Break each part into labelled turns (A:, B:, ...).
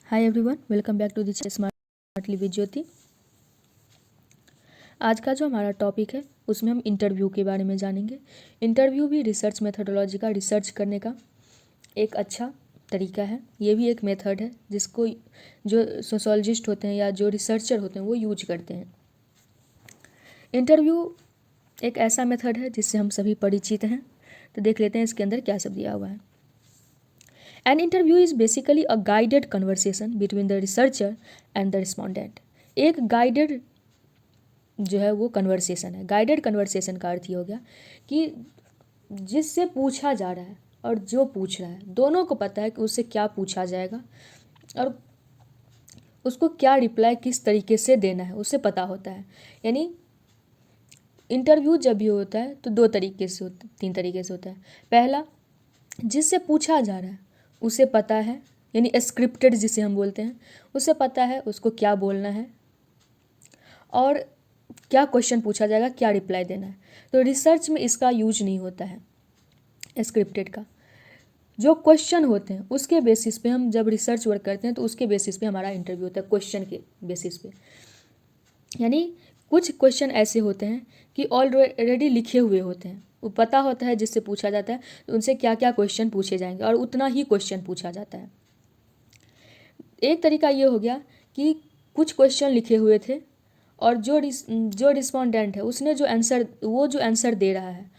A: Hi everyone, welcome back to the smartly with Jyoti. आज का जो हमारा टॉपिक है उसमें हम इंटरव्यू के बारे में जानेंगे। इंटरव्यू भी रिसर्च मेथोडोलॉजी का रिसर्च करने का एक अच्छा तरीका है। ये भी एक मेथड है जिसको जो सोशोलॉजिस्ट होते हैं या जो रिसर्चर होते हैं वो यूज करते हैं। इंटरव्यू एक ऐसा मेथड है जिससे हम सभी परिचित हैं। तो देख लेते हैं इसके अंदर क्या सब दिया हुआ है। An interview is basically a guided conversation between the researcher and the respondent. एक guided जो है वो कन्वर्सेशन है। गाइडेड कन्वर्सेशन का अर्थ ये हो गया कि जिससे पूछा जा रहा है और जो पूछ रहा है दोनों को पता है कि उससे क्या पूछा जाएगा और उसको क्या रिप्लाई किस तरीके से देना है उसे पता होता है। यानी इंटरव्यू जब भी होता है तो तीन तरीके से होता है। पहला, जिससे पूछा जा रहा है उसे पता है, यानी स्क्रिप्टेड जिसे हम बोलते हैं, उसे पता है उसको क्या बोलना है और क्या क्वेश्चन पूछा जाएगा, क्या रिप्लाई देना है। तो रिसर्च में इसका यूज नहीं होता है स्क्रिप्टेड का। जो क्वेश्चन होते हैं उसके बेसिस पे हम जब रिसर्च वर्क करते हैं तो उसके बेसिस पे हमारा इंटरव्यू होता है, क्वेश्चन के बेसिस पे। यानी कुछ क्वेश्चन ऐसे होते हैं कि ऑलरेडी लिखे हुए होते हैं, वो पता होता है जिससे पूछा जाता है तो उनसे क्या क्या क्वेश्चन पूछे जाएंगे और उतना ही क्वेश्चन पूछा जाता है। एक तरीका ये हो गया कि कुछ क्वेश्चन लिखे हुए थे और जो रिस्पोंडेंट है उसने जो आंसर दे रहा है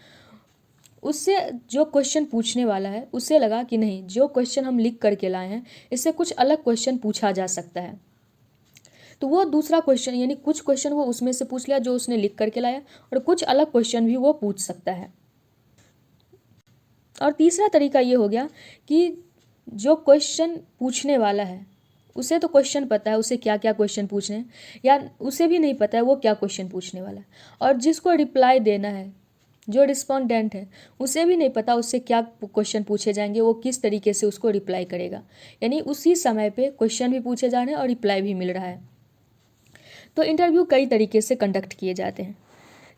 A: उससे जो क्वेश्चन पूछने वाला है उससे लगा कि नहीं, जो क्वेश्चन हम लिख करके लाए हैं इससे कुछ अलग क्वेश्चन पूछा जा सकता है। तो वो दूसरा क्वेश्चन, यानी कुछ क्वेश्चन वो उसमें से पूछ लिया जो उसने लिख करके लाया और कुछ अलग क्वेश्चन भी वो पूछ सकता है। और तीसरा तरीका ये हो गया कि जो क्वेश्चन पूछने वाला है उसे तो क्वेश्चन पता है, उसे क्या क्या क्वेश्चन पूछने हैं, या उसे भी नहीं पता है वो क्या क्वेश्चन पूछने वाला है। और जिसको रिप्लाई देना है, जो रिस्पोंडेंट है, उसे भी नहीं पता उससे क्या क्वेश्चन पूछे जाएंगे, वो किस तरीके से उसको रिप्लाई करेगा। यानी उसी समय पे क्वेश्चन भी पूछे जा रहे हैं और रिप्लाई भी मिल रहा है। तो इंटरव्यू कई तरीके से कंडक्ट किए जाते हैं।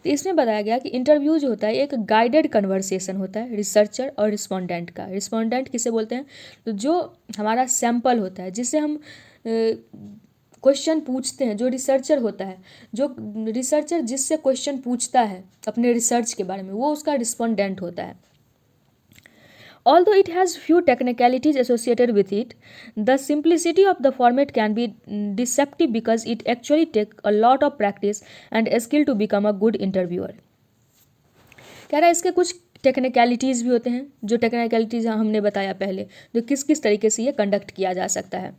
A: तो इसमें बताया गया कि इंटरव्यू जो होता है एक गाइडेड कन्वर्सेशन होता है रिसर्चर और रिस्पोंडेंट का। रिस्पोंडेंट किसे बोलते हैं? तो जो हमारा सैंपल होता है जिससे हम क्वेश्चन पूछते हैं, जो रिसर्चर होता है, जो रिसर्चर जिससे क्वेश्चन पूछता है अपने रिसर्च के बारे में, वो उसका रिस्पोंडेंट होता है। Although it has few technicalities associated with it, the simplicity of the format can be deceptive because it actually takes a lot of practice and skill to become a good interviewer. कह रहा है इसके कुछ technicalities भी होते हैं, जो technicalities हमने बताया पहले, जो किस किस तरीके से ये कंडक्ट किया जा सकता है।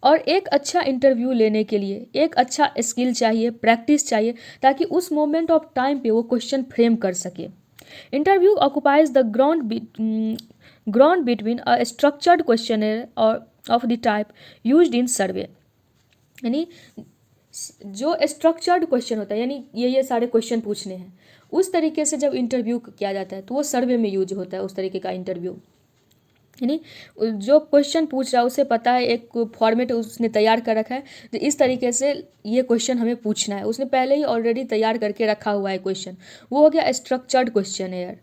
A: और एक अच्छा इंटरव्यू लेने के लिए एक अच्छा स्किल चाहिए, प्रैक्टिस चाहिए, ताकि उस मोमेंट ऑफ टाइम पे वो क्वेश्चन फ्रेम कर सके। Interview occupies the ground between a structured questionnaire or of the type used in survey. यानी जो स्ट्रक्चर्ड क्वेश्चन होता है, यानी ये सारे क्वेश्चन पूछने हैं, उस तरीके से जब इंटरव्यू किया जाता है तो वो सर्वे में यूज होता है उस तरीके का इंटरव्यू। यानी जो क्वेश्चन पूछ रहा है उसे पता है, एक फॉर्मेट उसने तैयार कर रखा है, तो इस तरीके से ये क्वेश्चन हमें पूछना है, उसने पहले ही ऑलरेडी तैयार करके रखा हुआ है क्वेश्चन। वो हो गया structured question air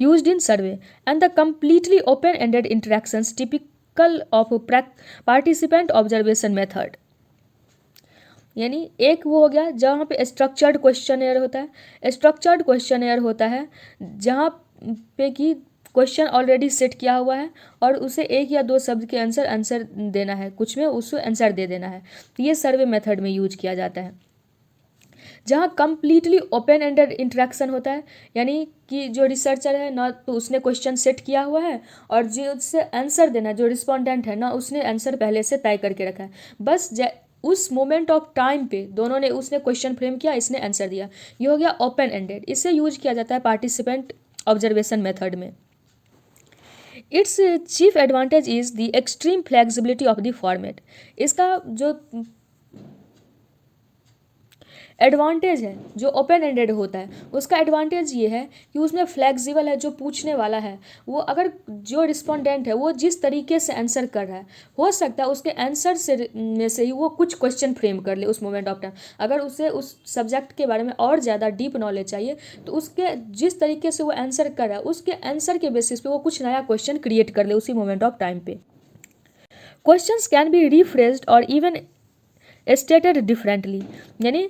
A: used in survey and the completely open ended interactions typical of participant observation method. यानी एक वो हो गया जहाँ पे स्ट्रक्चर्ड क्वेश्चन एयर होता है। स्ट्रक्चर्ड क्वेश्चन एयर होता है जहाँ पे कि क्वेश्चन ऑलरेडी सेट किया हुआ है और उसे एक या दो शब्द के आंसर देना है, कुछ में उसको आंसर दे देना है। तो ये सर्वे मेथड में यूज किया जाता है। जहाँ कंप्लीटली ओपन एंडेड इंटरेक्शन होता है, यानी कि जो रिसर्चर है ना तो उसने क्वेश्चन सेट किया हुआ है और जो उससे आंसर देना है, जो रिस्पोंडेंट है ना, उसने आंसर पहले से तय करके रखा है। बस उस मोमेंट ऑफ टाइम पे दोनों ने, उसने क्वेश्चन फ्रेम किया, इसने आंसर दिया। ये हो गया ओपन एंडेड। इसे यूज किया जाता है पार्टिसिपेंट ऑब्जर्वेशन मेथड में। It's chief advantage is the extreme flexibility of the format. इसका जो एडवांटेज है जो ओपन एंडेड होता है उसका एडवांटेज ये है कि उसमें फ्लेक्सिबल है, जो पूछने वाला है वो अगर जो रिस्पोंडेंट है वो जिस तरीके से आंसर कर रहा है हो सकता है उसके आंसर से में से ही वो कुछ क्वेश्चन फ्रेम कर ले उस मोमेंट ऑफ टाइम। अगर उसे उस सब्जेक्ट के बारे में और ज़्यादा डीप नॉलेज चाहिए तो उसके जिस तरीके से वो आंसर कर रहा है उसके आंसर के बेसिस पे वो कुछ नया क्वेश्चन क्रिएट कर ले उसी मोमेंट ऑफ टाइम पे। क्वेश्चंस कैन बी रिफ्रेज्ड और इवन स्टेटेड डिफरेंटली, यानी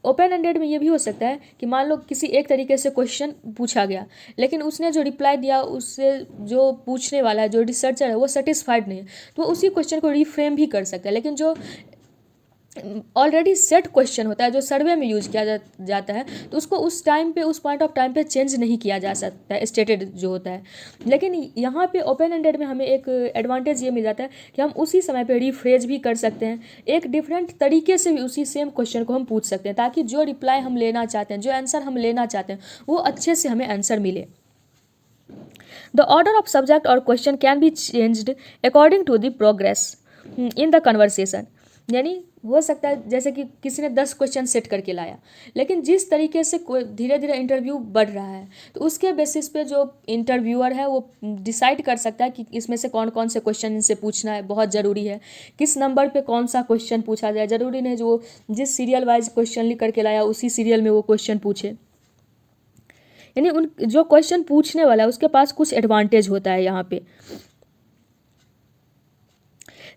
A: ओपन एंडेड में ये भी हो सकता है कि मान लो किसी एक तरीके से क्वेश्चन पूछा गया लेकिन उसने जो रिप्लाई दिया उससे जो पूछने वाला है जो रिसर्चर है वो सेटिस्फाइड नहीं है तो उसी क्वेश्चन को रिफ्रेम भी कर सकता है। लेकिन जो ऑलरेडी सेट क्वेश्चन होता है जो सर्वे में यूज किया जाता है तो उसको उस टाइम पे उस पॉइंट ऑफ टाइम पे चेंज नहीं किया जा सकता है, स्टेटेड जो होता है। लेकिन यहाँ पे ओपन एंडेड में हमें एक एडवांटेज ये मिल जाता है कि हम उसी समय पे रिफ्रेज भी कर सकते हैं, एक डिफरेंट तरीके से भी उसी सेम क्वेश्चन को हम पूछ सकते हैं ताकि जो रिप्लाई हम लेना चाहते हैं जो आंसर हम लेना चाहते हैं वो अच्छे से हमें आंसर मिले। द ऑर्डर ऑफ सब्जेक्ट और question can be changed according to the progress in the conversation, यानी हो सकता है जैसे कि किसी ने 10 क्वेश्चन सेट करके लाया लेकिन जिस तरीके से धीरे धीरे इंटरव्यू बढ़ रहा है तो उसके बेसिस पे जो इंटरव्यूअर है वो डिसाइड कर सकता है कि इसमें से कौन कौन से क्वेश्चन इनसे पूछना है बहुत ज़रूरी है, किस नंबर पे कौन सा क्वेश्चन पूछा जाए। ज़रूरी नहीं जो जिस सीरियल वाइज क्वेश्चन लिख करके लाया उसी सीरियल में वो क्वेश्चन पूछे, यानी उन जो क्वेश्चन पूछने वाला है उसके पास कुछ एडवांटेज होता है यहाँ पे।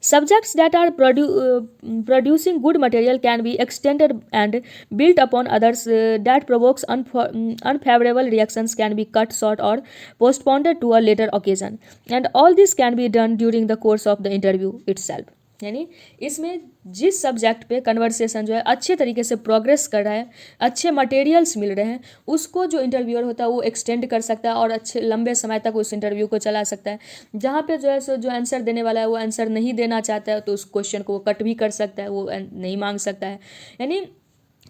A: Subjects that are producing good material can be extended and built upon others that provokes unfavorable reactions can be cut short or postponed to a later occasion, and all this can be done during the course of the interview itself। यानी इसमें जिस subject पे conversation जो है अच्छे तरीके से progress कर रहा है, अच्छे मटेरियल्स मिल रहे हैं, उसको जो इंटरव्यूअर होता है वो एक्सटेंड कर सकता है और अच्छे लंबे समय तक उस इंटरव्यू को चला सकता है। जहाँ पे जो है सो जो आंसर देने वाला है वो आंसर नहीं देना चाहता है तो उस क्वेश्चन को वो कट भी कर सकता है, वो नहीं मांग सकता है। यानी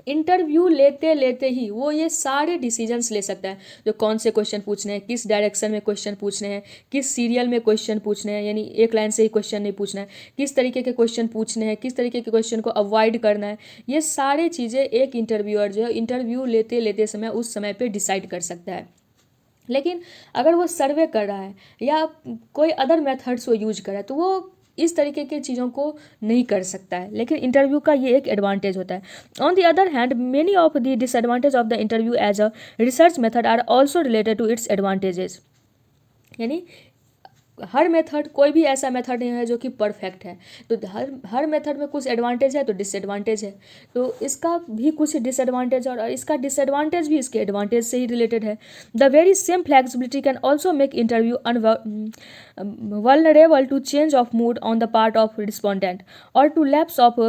A: इंटरव्यू लेते लेते ही वो ये सारे डिसीजंस ले सकता है जो कौन से क्वेश्चन पूछने हैं, किस डायरेक्शन में क्वेश्चन पूछने हैं, किस सीरियल में क्वेश्चन पूछने हैं, यानी एक लाइन से ही क्वेश्चन नहीं पूछना है, किस तरीके के क्वेश्चन पूछने हैं, किस तरीके के क्वेश्चन को अवॉइड करना है। ये सारी चीज़ें एक इंटरव्यूअर जो है इंटरव्यू लेते लेते समय उस समय पर डिसाइड कर सकता है। लेकिन अगर वो सर्वे कर रहा है या कोई अदर मेथड्स वो यूज कर रहा है तो वो इस तरीके की चीज़ों को नहीं कर सकता है। लेकिन इंटरव्यू का ये एक एडवांटेज होता है। On the other hand many of the disadvantage of the interview as a research method are also related to its advantages, यानी हर मेथड कोई भी ऐसा मेथड नहीं है जो कि परफेक्ट है, तो हर मेथड में कुछ एडवांटेज है तो डिसएडवांटेज है, तो इसका भी कुछ डिसएडवांटेज और इसका डिसएडवांटेज भी इसके एडवांटेज से ही रिलेटेड है। The very same flexibility can also make interview vulnerable to change of mood on the part of respondent or to lapse of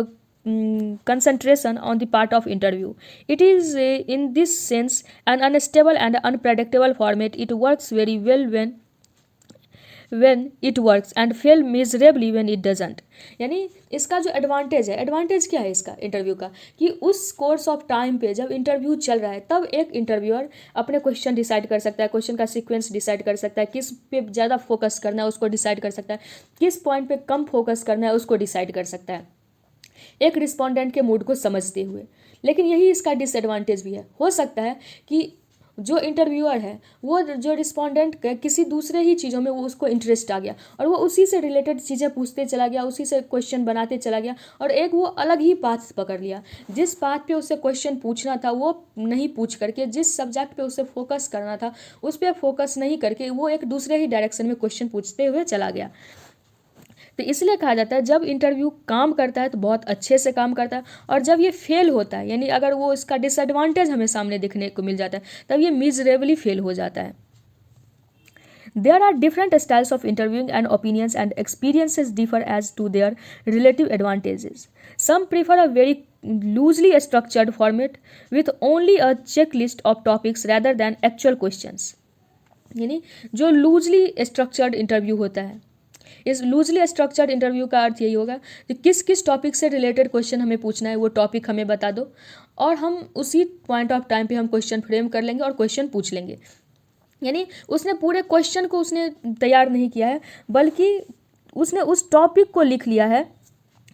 A: concentration on the part of interview. It is in this sense an unstable and unpredictable format. It works very well when it works and fail miserably when it doesn't। यानी इसका जो advantage है, advantage क्या है इसका interview का कि उस कोर्स ऑफ टाइम पे जब इंटरव्यू चल रहा है तब एक इंटरव्यूअर अपने क्वेश्चन डिसाइड कर सकता है, क्वेश्चन का सीक्वेंस डिसाइड कर सकता है, किस पे ज़्यादा फोकस करना है उसको डिसाइड कर सकता है, किस पॉइंट पे कम फोकस करना है उसको डिसाइड कर सकता है एक रिस्पोंडेंट के मूड को समझते हुए। लेकिन यही इसका डिसएडवांटेज भी है। हो सकता है कि जो इंटरव्यूअर है वो जो रिस्पोंडेंट किसी दूसरे ही चीज़ों में वो उसको इंटरेस्ट आ गया और वो उसी से रिलेटेड चीज़ें पूछते चला गया, उसी से क्वेश्चन बनाते चला गया और एक वो अलग ही पाथ पकड़ लिया। जिस पाथ पे उसे क्वेश्चन पूछना था वो नहीं पूछ करके, जिस सब्जेक्ट पे उसे फोकस करना था उस पर फोकस नहीं करके वो एक दूसरे ही डायरेक्शन में क्वेश्चन पूछते हुए चला गया। तो इसलिए कहा जाता है जब इंटरव्यू काम करता है तो बहुत अच्छे से काम करता है और जब ये फेल होता है यानी अगर वो इसका डिसएडवांटेज हमें सामने देखने को मिल जाता है तब ये मिजरेबली फेल हो जाता है। There are different styles of interviewing and opinions and experiences differ as to their relative advantages. Some prefer a very loosely structured format with only a checklist of topics rather than actual questions। यानी जो loosely structured interview होता है, इस loosely structured interview का अर्थ यही होगा कि किस किस टॉपिक से रिलेटेड क्वेश्चन हमें पूछना है वो टॉपिक हमें बता दो और हम उसी पॉइंट ऑफ टाइम पे हम क्वेश्चन फ्रेम कर लेंगे और क्वेश्चन पूछ लेंगे। यानी उसने पूरे क्वेश्चन को उसने तैयार नहीं किया है बल्कि उसने उस टॉपिक को लिख लिया है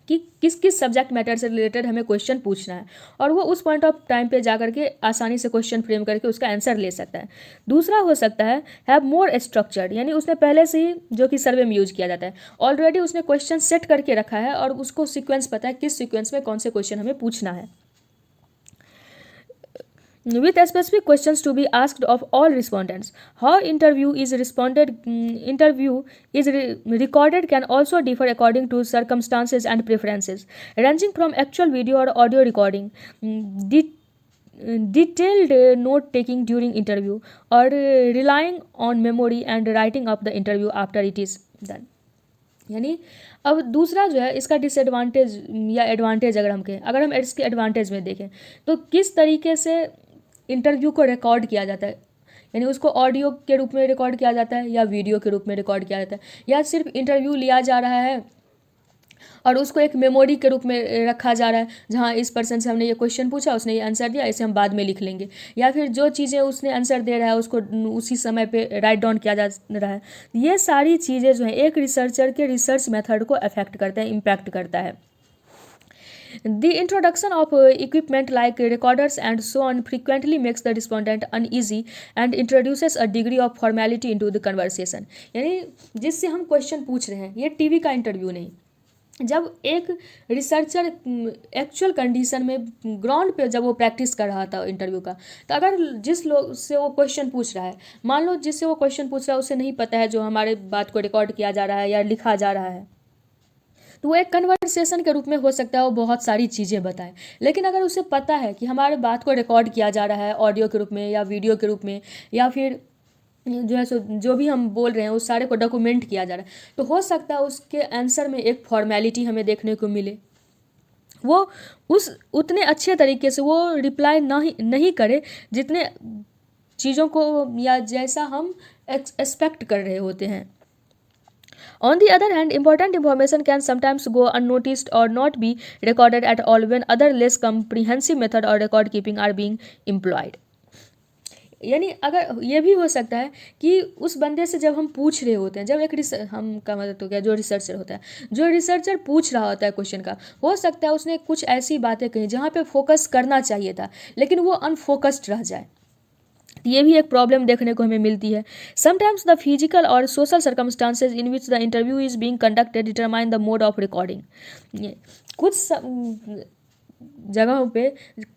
A: कि किस किस सब्जेक्ट मैटर से रिलेटेड हमें क्वेश्चन पूछना है, और वो उस पॉइंट ऑफ टाइम पे जा करके आसानी से क्वेश्चन फ्रेम करके उसका आंसर ले सकता है। दूसरा हो सकता है हैव मोर स्ट्रक्चर्ड, यानी उसने पहले से ही, जो कि सर्वे में यूज किया जाता है, ऑलरेडी उसने क्वेश्चन सेट करके रखा है और उसको सीक्वेंस पता है किस सीक्वेंस में कौन से क्वेश्चन हमें पूछना है। With specific questions to be asked of all respondents. How interview is recorded can also differ according to circumstances and preferences, ranging from actual video or audio recording, detailed note taking during interview, or relying on memory and writing up the interview after it is done. यानी अब दूसरा जो है इसका disadvantage या advantage अगर हम इसके एडवांटेज में देखें तो किस तरीके से इंटरव्यू को रिकॉर्ड किया जाता है, यानी उसको ऑडियो के रूप में रिकॉर्ड किया जाता है या वीडियो के रूप में रिकॉर्ड किया जाता है, या सिर्फ इंटरव्यू लिया जा रहा है और उसको एक मेमोरी के रूप में रखा जा रहा है, जहाँ इस पर्सन से हमने ये क्वेश्चन पूछा, उसने ये आंसर दिया, इसे हम बाद में लिख लेंगे, या फिर जो चीज़ें उसने आंसर दे रहा है उसको उसी समय पे राइट डाउन किया जा रहा है। ये सारी चीज़ें जो हैं एक रिसर्चर के रिसर्च मेथड को अफेक्ट करते हैं, इम्पैक्ट करता है। The introduction of equipment like recorders and so on frequently makes the respondent uneasy and introduces a degree of formality into the conversation. यानी जिससे हम क्वेश्चन पूछ रहे हैं, ये टीवी का इंटरव्यू नहीं, जब एक रिसर्चर एक्चुअल कंडीशन में ग्राउंड पे जब वो प्रैक्टिस कर रहा था इंटरव्यू का, तो अगर जिस लोग से वो क्वेश्चन पूछ रहा है, मान लो जिससे वो क्वेश्चन पूछ रहा है उसे नहीं पता है जो हमारे बात को रिकॉर्ड किया जा रहा है या लिखा जा रहा है, तो वो एक कन्वर्सेशन के रूप में हो सकता है वो बहुत सारी चीज़ें बताए। लेकिन अगर उसे पता है कि हमारे बात को रिकॉर्ड किया जा रहा है ऑडियो के रूप में या वीडियो के रूप में, या फिर जो है सो जो भी हम बोल रहे हैं उस सारे को डॉक्यूमेंट किया जा रहा है, तो हो सकता है उसके आंसर में एक फॉर्मेलिटी हमें देखने को मिले, वो उस उतने अच्छे तरीके से वो रिप्लाई नहीं करे जितने चीज़ों को या जैसा हम एक्सपेक्ट कर रहे होते हैं। On the other hand, important information can sometimes go unnoticed or not be recorded at all when other less comprehensive method or record keeping are being employed. यानी अगर ये भी हो सकता है कि उस बंदे से जब हम पूछ रहे होते हैं, जब एक हम का मतलब तो क्या, जो रिसर्चर होता है, जो रिसर्चर पूछ रहा होता है क्वेश्चन का, हो सकता है उसने कुछ ऐसी बातें कही जहाँ पे फोकस करना चाहिए था लेकिन वो अनफोकस्ड रह जाए, ये भी एक प्रॉब्लम देखने को हमें मिलती है। समटाइम्स द फिजिकल और social circumstances in which the interview is being conducted determine the mode of recording. कुछ जगहों पे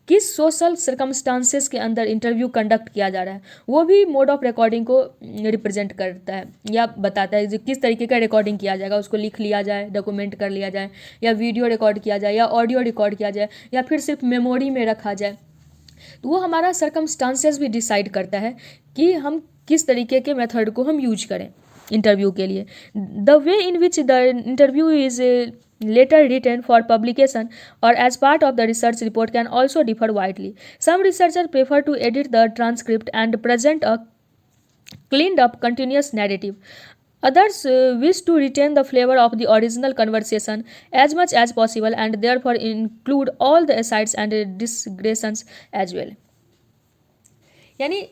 A: किस सोशल सर्कमस्टांसेस के अंदर इंटरव्यू कंडक्ट किया जा रहा है वो भी मोड ऑफ रिकॉर्डिंग को रिप्रेजेंट करता है या बताता है, किस तरीके का रिकॉर्डिंग किया जाएगा, उसको लिख लिया जाए, डॉक्यूमेंट कर लिया जाए, या वीडियो रिकॉर्ड किया जाए, या ऑडियो रिकॉर्ड किया जाए, या फिर सिर्फ मेमोरी में रखा जाए। तो वो हमारा सर्कमस्टांसेस भी डिसाइड करता है कि हम किस तरीके के मेथड को हम यूज करें इंटरव्यू के लिए। The way in which the interview is later written for publication or as part of the research report can also differ widely. Some researchers prefer to edit the transcript and present a cleaned up continuous narrative. Others wish to retain the flavor of the original conversation as much as possible and therefore include all the asides and digressions as well. यानी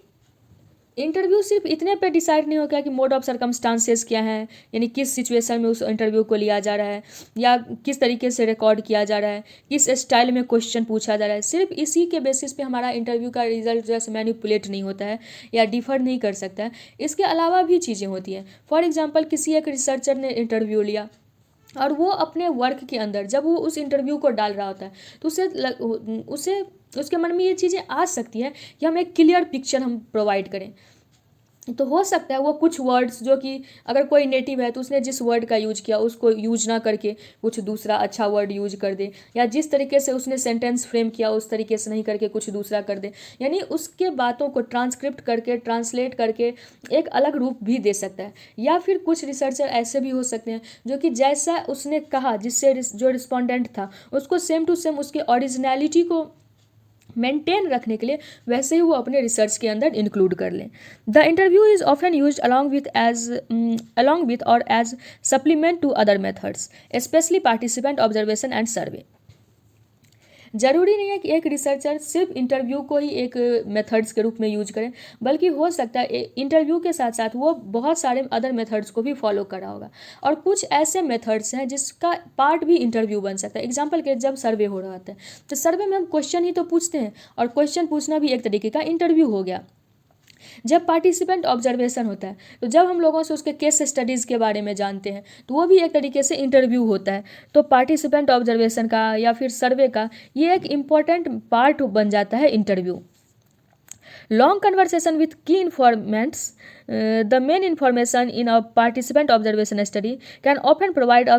A: interview सिर्फ इतने पे decide नहीं होगा कि mode of circumstances क्या है, यानी किस सिचुएशन में उस इंटरव्यू को लिया जा रहा है, या किस तरीके से रिकॉर्ड किया जा रहा है, किस स्टाइल में क्वेश्चन पूछा जा रहा है। सिर्फ इसी के बेसिस पे हमारा इंटरव्यू का रिजल्ट जो है मैनिपुलेट नहीं होता है या डिफर नहीं कर सकता है। इसके अलावा भी चीज़ें होती हैं। फॉर एग्जाम्पल, किसी एक रिसर्चर ने इंटरव्यू लिया और वो अपने वर्क के अंदर जब वो उस इंटरव्यू को डाल रहा होता है तो उसे उसके मन में ये चीज़ें आ सकती है कि हम एक क्लियर पिक्चर हम प्रोवाइड करें। तो हो सकता है वो कुछ वर्ड्स जो कि अगर कोई नेटिव है तो उसने जिस वर्ड का यूज किया उसको यूज ना करके कुछ दूसरा अच्छा वर्ड यूज कर दे, या जिस तरीके से उसने सेंटेंस फ्रेम किया उस तरीके से नहीं करके कुछ दूसरा कर दे, यानी उसके बातों को ट्रांसक्रिप्ट करके ट्रांसलेट करके एक अलग रूप भी दे सकता है। या फिर कुछ रिसर्चर ऐसे भी हो सकते हैं जो कि जैसा उसने कहा जिससे जो रिस्पोंडेंट था उसको सेम टू सेम उसके ओरिजिनलिटी को मेंटेन रखने के लिए वैसे ही वो अपने रिसर्च के अंदर इंक्लूड कर लें। The interview is often used along with or as supplement to other methods, especially participant observation and survey. ज़रूरी नहीं है कि एक रिसर्चर सिर्फ इंटरव्यू को ही एक मेथड्स के रूप में यूज करें, बल्कि हो सकता है इंटरव्यू के साथ साथ वो बहुत सारे अदर मेथड्स को भी फॉलो कर रहा होगा, और कुछ ऐसे मेथड्स हैं जिसका पार्ट भी इंटरव्यू बन सकता है। एग्जाम्पल के जब सर्वे हो रहा होता है तो सर्वे में हम क्वेश्चन ही तो पूछते हैं, और क्वेश्चन पूछना भी एक तरीके का इंटरव्यू हो गया। जब पार्टिसिपेंट ऑब्जर्वेशन होता है तो जब हम लोगों से उसके केस स्टडीज़ के बारे में जानते हैं तो वो भी एक तरीके से इंटरव्यू होता है। तो पार्टिसिपेंट ऑब्जर्वेशन का या फिर सर्वे का ये एक इम्पॉर्टेंट पार्ट बन जाता है interview. Long conversation with key informants, the main information in a participant observation study can often provide a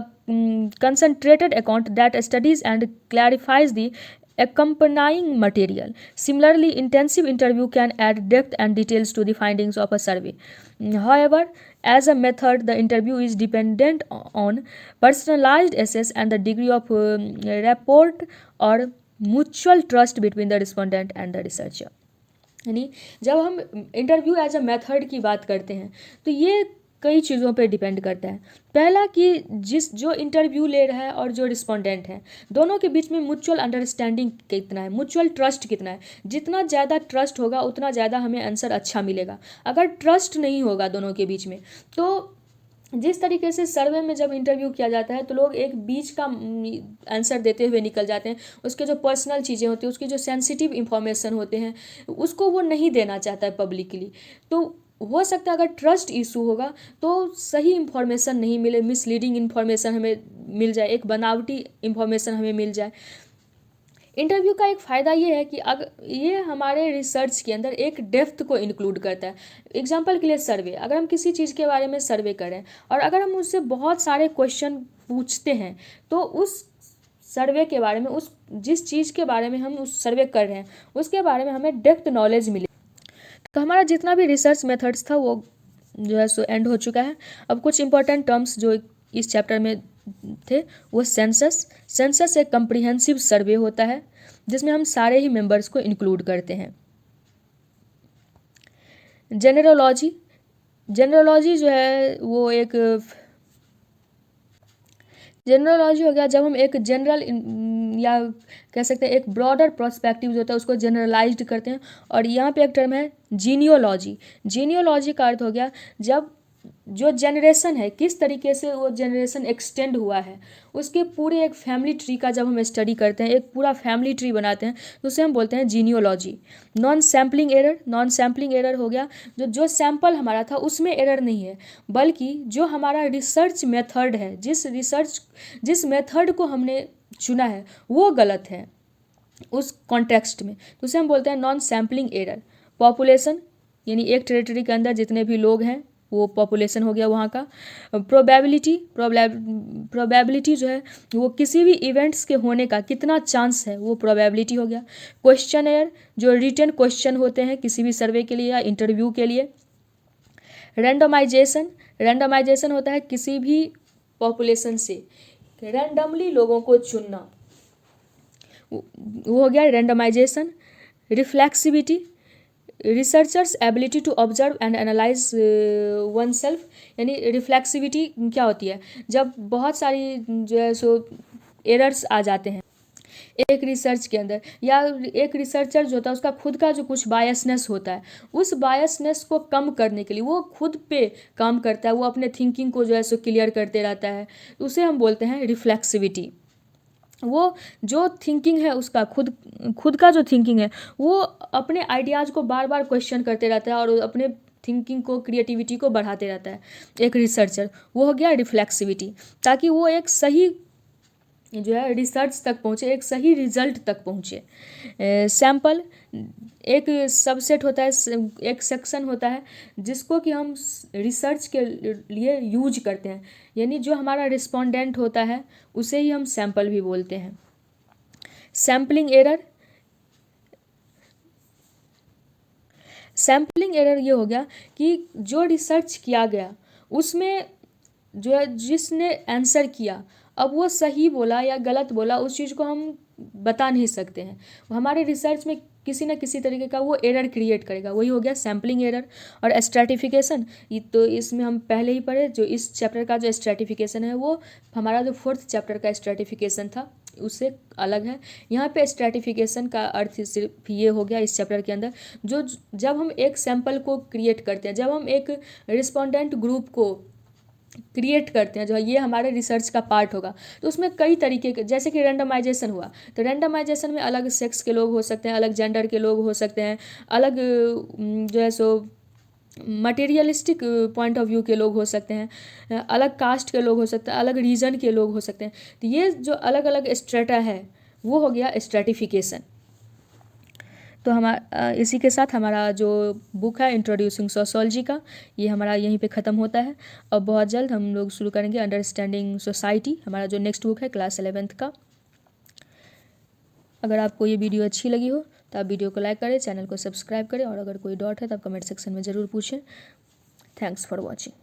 A: concentrated account that studies and clarifies the accompanying material. Similarly, intensive interview can add depth and details to the findings of a survey. However, as a method, the interview is dependent on personalized assess and the degree of rapport or mutual trust between the respondent and the researcher. यानी जब हम interview as a method की बात करते हैं तो ये कई चीज़ों पे डिपेंड करता है। पहला कि जो इंटरव्यू ले रहा है और जो रिस्पोंडेंट है दोनों के बीच में म्यूचुअल अंडरस्टैंडिंग कितना है, म्यूचुअल ट्रस्ट कितना है। जितना ज़्यादा ट्रस्ट होगा उतना ज़्यादा हमें आंसर अच्छा मिलेगा। अगर ट्रस्ट नहीं होगा दोनों के बीच में तो जिस तरीके से सर्वे में जब इंटरव्यू किया जाता है तो लोग एक बीच का आंसर देते हुए निकल जाते हैं, उसके जो पर्सनल चीज़ें होती हैं, उसकी जो सेंसिटिव इंफॉर्मेशन होते हैं उसको वो नहीं देना चाहता है पब्लिकली। तो हो सकता है अगर ट्रस्ट इशू होगा तो सही इंफॉर्मेशन नहीं मिले, मिसलीडिंग इंफॉर्मेशन हमें मिल जाए, एक बनावटी इंफॉर्मेशन हमें मिल जाए। इंटरव्यू का एक फ़ायदा ये है कि अगर ये हमारे रिसर्च के अंदर एक डेप्थ को इंक्लूड करता है। एग्जांपल के लिए सर्वे, अगर हम किसी चीज़ के बारे में सर्वे करें और अगर हम उससे बहुत सारे क्वेश्चन पूछते हैं तो उस सर्वे के बारे में, उस जिस चीज़ के बारे में हम उस सर्वे कर रहे हैं उसके बारे में हमें डेप्थ नॉलेज मिले। तो हमारा जितना भी रिसर्च मेथड्स था वो जो है सो एंड हो चुका है। अब कुछ इंपॉर्टेंट टर्म्स जो इस चैप्टर में थे वो सेंसस एक कम्प्रिहेंसिव सर्वे होता है जिसमें हम सारे ही मेंबर्स को इंक्लूड करते हैं। जेनरलॉजी जो है वो एक जेनरलॉजी हो गया जब हम एक जनरल या कह सकते हैं एक ब्रॉडर पर्सपेक्टिव जो होता है उसको जनरलाइज्ड करते हैं। और यहाँ पे एक टर्म है जीनियोलॉजी का अर्थ हो गया जब जो जनरेशन है किस तरीके से वो जनरेशन एक्सटेंड हुआ है, उसके पूरे एक फैमिली ट्री का जब हम स्टडी करते हैं, एक पूरा फैमिली ट्री बनाते हैं तो उसे हम बोलते हैं जीनियोलॉजी। नॉन सैम्पलिंग एरर हो गया जो सैंपल हमारा था उसमें एरर नहीं है, बल्कि जो हमारा रिसर्च मेथड है, जिस मेथड को हमने चुना है वो गलत है उस कॉन्टेक्स्ट में, तो उसे हम बोलते हैं नॉन सैम्पलिंग एरर। पॉपुलेशन यानी एक टेरिटरी के अंदर जितने भी लोग हैं वो पॉपुलेशन हो गया वहाँ का। प्रोबेबिलिटी जो है वो किसी भी इवेंट्स के होने का कितना चांस है वो प्रोबेबिलिटी हो गया। क्वेश्चन एयर जो रिटन क्वेश्चन होते हैं किसी भी सर्वे के लिए या इंटरव्यू के लिए। रैंडमाइजेशन होता है किसी भी पॉपुलेशन से रैंडमली लोगों को चुनना, वो हो गया randomization. Reflexivity researchers ability to observe and analyze oneself, यानी रिफ्लेक्सिविटी क्या होती है जब बहुत सारी जो है सो एरर्स आ जाते हैं एक रिसर्च के अंदर, या एक रिसर्चर जो होता है उसका खुद का जो कुछ बायसनेस होता है उस बायसनेस को कम करने के लिए वो खुद पे काम करता है, वो अपने थिंकिंग को जो है सो क्लियर करते रहता है, उसे हम बोलते हैं रिफ्लेक्सिविटी। वो जो थिंकिंग है उसका खुद का जो थिंकिंग है वो अपने आइडियाज़ को बार बार क्वेश्चन करते रहता है और अपने थिंकिंग को, क्रिएटिविटी को बढ़ाते रहता है एक रिसर्चर, वो हो गया रिफ्लेक्सिविटी, ताकि वो एक सही जो है रिसर्च तक पहुँचे, एक सही रिजल्ट तक पहुँचे। सैंपल एक सबसेट होता है, एक सेक्शन होता है जिसको कि हम रिसर्च के लिए यूज करते हैं, यानी जो हमारा रिस्पोंडेंट होता है उसे ही हम सैंपल भी बोलते हैं। सैम्पलिंग एरर ये हो गया कि जो रिसर्च किया गया उसमें जो है जिसने आंसर किया अब वो सही बोला या गलत बोला उस चीज़ को हम बता नहीं सकते हैं, हमारे रिसर्च में किसी न किसी तरीके का वो एरर क्रिएट करेगा, वही हो गया सैम्पलिंग एरर। और स्ट्रैटिफिकेशन तो इसमें हम पहले ही पढ़े, जो इस चैप्टर का जो स्ट्रैटिफिकेशन है वो हमारा जो 4th चैप्टर का स्ट्रैटिफिकेशन था उससे अलग है। यहाँ पे स्ट्रैटिफिकेशन का अर्थ सिर्फ ये हो गया इस चैप्टर के अंदर, जो जब हम एक सैंपल को क्रिएट करते हैं, जब हम एक रिस्पोंडेंट ग्रुप को क्रिएट करते हैं, जो ये हमारे रिसर्च का पार्ट होगा, तो उसमें कई तरीके के, जैसे कि रैंडमाइजेशन हुआ, तो रैंडमाइजेशन में अलग सेक्स के लोग हो सकते हैं, अलग जेंडर के लोग हो सकते हैं, अलग जो है सो मटेरियलिस्टिक पॉइंट ऑफ व्यू के लोग हो सकते हैं, अलग कास्ट के लोग हो सकते हैं, अलग रीजन के लोग हो सकते हैं। तो ये जो अलग अलग स्ट्रेटा है वो हो गया स्ट्रेटिफिकेशन। तो हमारा इसी के साथ हमारा जो बुक है इंट्रोड्यूसिंग सोशोलॉजी का, ये हमारा यहीं पे ख़त्म होता है। और बहुत जल्द हम लोग शुरू करेंगे अंडरस्टैंडिंग सोसाइटी, हमारा जो नेक्स्ट बुक है क्लास 11th का। अगर आपको ये वीडियो अच्छी लगी हो तो आप वीडियो को लाइक करें, चैनल को सब्सक्राइब करें, और अगर कोई डाउट है तो आप कमेंट सेक्शन में ज़रूर पूछें। Thanks for watching.